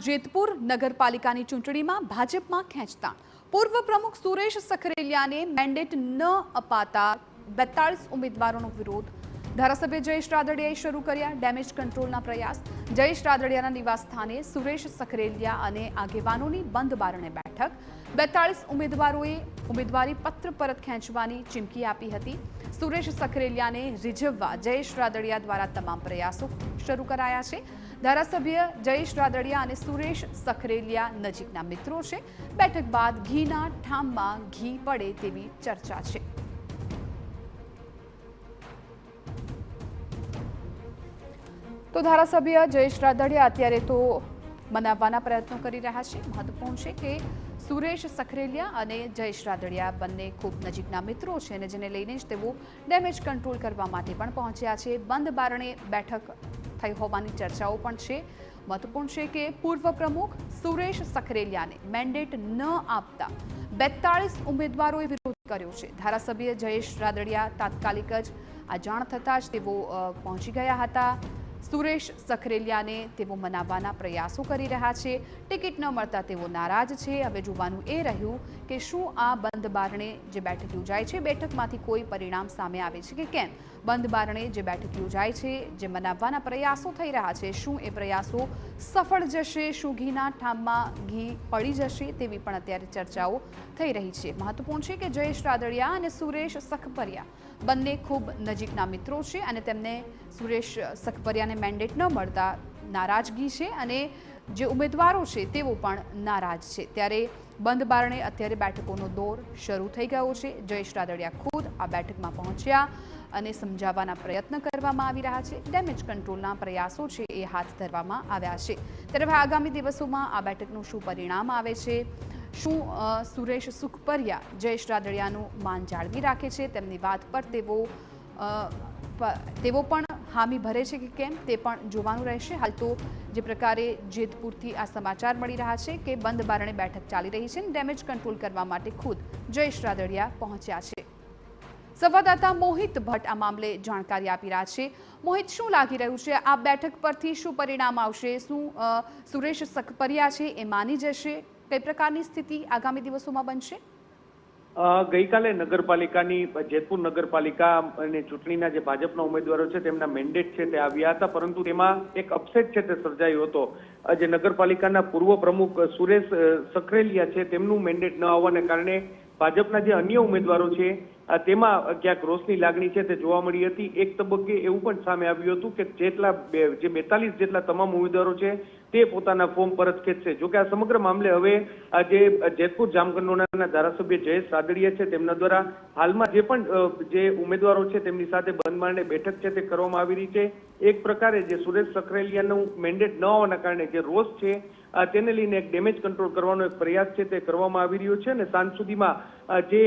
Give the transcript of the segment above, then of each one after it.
જેતપુર નગરપાલિકાની ચૂંટણીમાં ભાજપમાં ખેંચતાણ। પૂર્વ પ્રમુખ સુરેશ સખરેલિયાને મેન્ડેટ ન અપાતા 42 ઉમેદવારોનો વિરોધ। ધારાસભ્ય જયેશ રાદડિયાએ શરૂ કર્યા ડેમેજ કંટ્રોલના પ્રયાસ। જયેશ રાદડિયાના નિવાસસ્થાને સુરેશ સખરેલિયા અને આગેવાનોની બંધ બારણે બેઠક। 42 ઉમેદવારોએ ઉમેદવારી પત્ર પરત ખેંચવાની ચીમકી આપી હતી। સુરેશ સખરેલિયાને રીઝવવા જયેશ રાદડિયા દ્વારા તમામ પ્રયાસો શરૂ કરાયા છે। ધારાસભ્ય જયેશ રાદડિયા અને સુરેશ સખરેલિયા નજીકના મિત્રો છે। બેઠક બાદ ઘીના ઠામમાં ઘી પડે તેવી ચર્ચા છે। તો ધારાસભ્ય જયેશ રાદડિયા અત્યારે તો મનાવવાના પ્રયત્નો કરી રહ્યા છે। મહત્વપૂર્ણ છે કે સુરેશ સખરેલિયા અને જયેશ રાદડિયા બંને ખૂબ નજીકના મિત્રો છે અને જેને લઈને જ તેઓ ડેમેજ કંટ્રોલ કરવા માટે પણ પહોંચ્યા છે। બંધ બારણે બેઠક થઈ હોવાની ચર્ચાઓ પણ છે। મહત્વપૂર્ણ છે કે પૂર્વ પ્રમુખ સુરેશ સખરેલિયાને મેન્ડેટ ન આપતા 42 ઉમેદવારોએ વિરોધ કર્યો છે। ધારાસભ્ય જયેશ રાદડિયા તાત્કાલિક જ આ જાણ થતાં જ તેઓ પહોંચી ગયા હતા। સુરેશ સખરેલિયાને તેઓ મનાવવાના પ્રયાસો કરી રહ્યા છે। ટિકિટ ન મળતા તેઓ નારાજ છે। હવે જોવાનું એ રહ્યું કે શું આ બંધ બારણે જે બેઠક યોજાય છે બેઠકમાંથી કોઈ પરિણામ સામે આવે છે કે કેમ। બંધ બારણે જે બેઠક યોજાય છે જે મનાવવાના પ્રયાસો થઈ રહ્યા છે શું એ પ્રયાસો સફળ જશે, શું ઘીના ઠામમાં ઘી પડી જશે તેવી પણ અત્યારે ચર્ચાઓ થઈ રહી છે। મહત્વપૂર્ણ છે કે જયેશ રાદડિયા અને સુરેશ સખપરિયા બંને ખૂબ નજીકના મિત્રો છે અને તેમને સુરેશ સખપરિયાને મેન્ડેટ ન મળતા નારાજગી છે અને જે ઉમેદવારો છે તેઓ પણ નારાજ છે। ત્યારે બંધ બારણે અત્યારે બેઠકોનો દોર શરૂ થઈ ગયો છે। જયેશ રાદડિયા ખુદ આ બેઠકમાં પહોંચ્યા અને સમજાવવાના પ્રયત્ન કરવામાં આવી રહ્યા છે। ડેમેજ કંટ્રોલના પ્રયાસો છે એ હાથ ધરવામાં આવ્યા છે। ત્યારે હવે આગામી દિવસોમાં આ બેઠકનું શું પરિણામ આવે છે, શું સુરેશ સખપરિયા જયેશ રાદડિયાનું માન જાળવી રાખે છે, તેમની વાત પર તેઓ પણ હામી ભરે છે કે કેમ તે પણ જોવાનું રહેશે। હાલ તો જે પ્રકારે જેતપુરથી આ સમાચાર મળી રહ્યા છે કે બંધ બારણે બેઠક ચાલી રહી છે અને ડેમેજ કંટ્રોલ કરવા માટે ખુદ જયેશ રાદડિયા પહોંચ્યા છે। સંવાદદાતા મોહિત ભટ્ટ આ મામલે જાણકારી આપી રહ્યા છે। મોહિત, શું લાગી રહ્યું છે આ બેઠક પરથી શું પરિણામ આવશે? શું સુરેશ સખપરિયા છે એ માની જશે? કઈ પ્રકારની સ્થિતિ આગામી દિવસોમાં બનશે? ગઈકાલે નગરપાલિકાની જેતપુર નગરપાલિકા અને ચૂંટણીના જે ભાજપના ઉમેદવારો છે તેમના મેન્ડેટ છે તે આવ્યા હતા, પરંતુ તેમાં એક અપસેટ છે તે સર્જાયો હતો। જે નગરપાલિકાના પૂર્વ પ્રમુખ સુરેશ સખરેલિયા છે તેમનું મેન્ડેટ ન આવવાને કારણે ભાજપના જે અન્ય ઉમેદવારો છે તેમાં ક્યાંક રોષની લાગણી છે તે જોવા મળી હતી। એક તબક્કે એવું પણ સામે આવ્યું હતું કે જે 42 જેટલા તમામ ઉમેદવારો છે તે પોતાના ફોર્મ પરત ખેંચશે। જોકે આ સમગ્ર મામલે હવે જે જેતપુર જામકંડોરણાના ધારાસભ્ય જયેશ રાદડિયા છે તેમના દ્વારા હાલમાં જે ઉમેદવારો છે તેમની સાથે બંધ બારણે બેઠક છે તે કરવામાં આવી રહી છે। એક પ્રકારે જે સુરેશ સખરેલિયાનું મેન્ડેટ ન હોવાના કારણે જે રોષ છે તેને લઈને એક ડેમેજ કંટ્રોલ કરવાનો એક પ્રયાસ છે તે કરવામાં આવી રહ્યો છે અને સાંજ સુધીમાં જે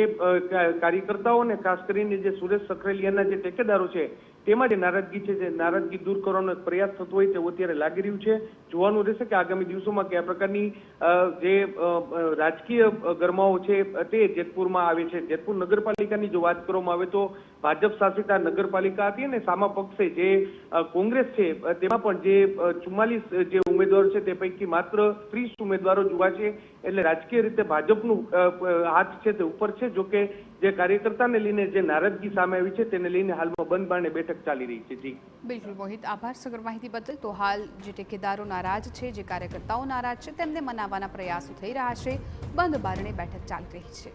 કાર્યકર્તાઓ ને ખાસ કરીને જે સુરેશ સખરેલિયાના જે ટેકેદારો છે તેમાં જે નારાજગી છે જે નારાજગી દૂર કરવાનો એક પ્રયાસ થતો હોય તેવું અત્યારે લાગી રહ્યું છે। જોવાનું રહેશે કે આગામી દિવસોમાં કયા પ્રકારની જે રાજકીય ગરમાવો છે તે જેતપુરમાં આવે છે। જેતપુર નગરપાલિકાની જો વાત કરવામાં આવે તો ભાજપ શાસિત આ નગરપાલિકા હતી અને સામા પક્ષે જે કોંગ્રેસ છે તેમાં પણ જે 44 જે ઉમેદવારો છે તે પૈકી માત્ર 30 ઉમેદવારો જોવા છે, એટલે રાજકીય રીતે ભાજપનું હાથ છે તે ઉપર છે। જોકે જે કાર્યકર્તાને લઈને જે નારાજગી સામે આવી છે તેને લઈને હાલમાં બંધ બારણે બેઠક ચાલી રહી છે। જી બિલકુલ મોહિત, આભાર સગર માહિતી બદલ। તો હાલ જે ટેકેદારો નારાજ છે, જે કાર્યકર્તાઓ નારાજ છે તેમને મનાવવાના પ્રયાસો થઈ રહ્યા છે। બંધ બારણે બેઠક ચાલી રહી છે।